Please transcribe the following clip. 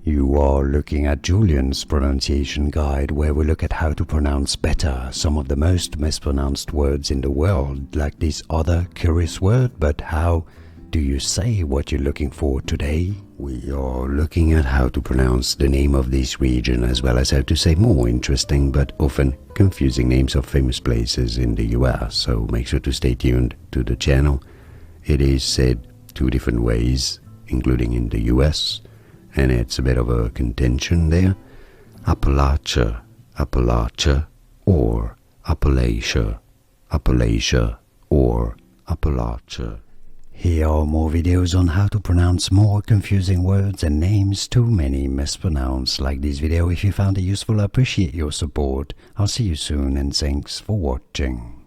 You are looking at Julian's pronunciation guide, where we look at how to pronounce better some of the most mispronounced words in the world, like this other curious word. But how do you say what you're looking for today? We are looking at how to pronounce the name of this region, as well as how to say more interesting but often confusing names of famous places in the US, so make sure to stay tuned to the channel. It is said two different ways, including in the US, and it's a bit of a contention there. Appalachia, Appalachia, or Appalachia, Appalachia, or Appalachia. Here are more videos on how to pronounce more confusing words and names too many mispronounced. Like this video if you found it useful. I appreciate your support. I'll see you soon, and thanks for watching.